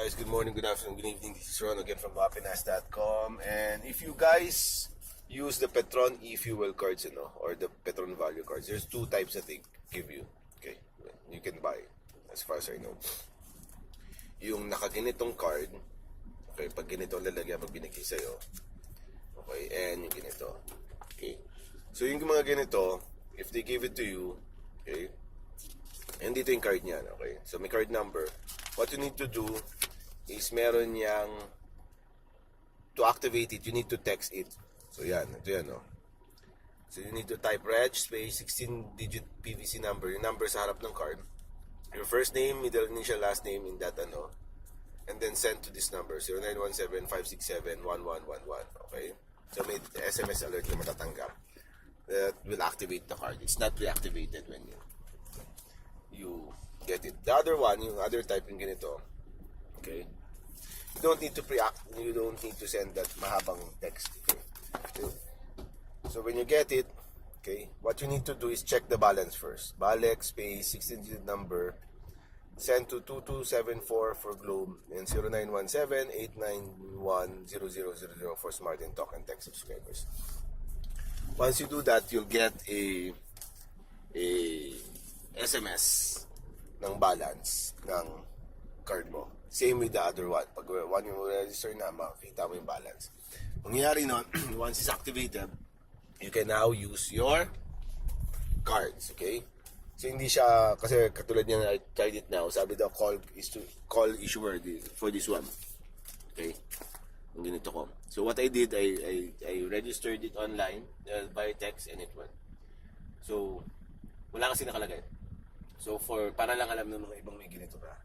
guys, good morning, good afternoon, good evening. This is Ron again from happiness.com. And if you guys use the Petron e-fuel cards, or the Petron value cards, there's two types that they give you. Okay, you can buy, as far as I know. Yung nakaginitong card, okay, pag ganito lalagyan pag binigay sa'yo. Okay, and yung ganito. Okay, so yung mga ganito, if they give it to you, okay, and dito yung card niyan, okay, so may card number. What you need to do is meron yang to activate it, you need to text it. So yan, ito yan, no. So you need to type reg space 16-digit PVC number, yung number sa harap ng card, your first name, middle initial, last name in that and then send to this number 0917-567-1111. Okay, so may SMS alert na matatanggap that will activate the card. It's not reactivated when you get it. The other one, yung other type yung ganito, okay, you don't need to send that mahabang text. Okay? So when you get it, okay, what you need to do is check the balance first. Balik space 16-digit number, send to 2274 for Globe, and 0917-891-0000 for Smart and Talk and Text subscribers. Once you do that, you'll get a SMS ng balance ng card mo. Same with the other one. Pag one yung register na, makikita mo yung balance. Mangyayari nun, once it's activated, you can now use your cards. Okay? So hindi siya, kasi katulad niya, I tried it now, sabi daw call issuer for this one. Okay? Yung ganito ko. So what I did, I registered it online by text and it went. So wala kasi nakalagay. So para lang alam ng mga ibang may ganito pa.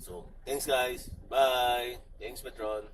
So thanks guys. Bye. Thanks Petron.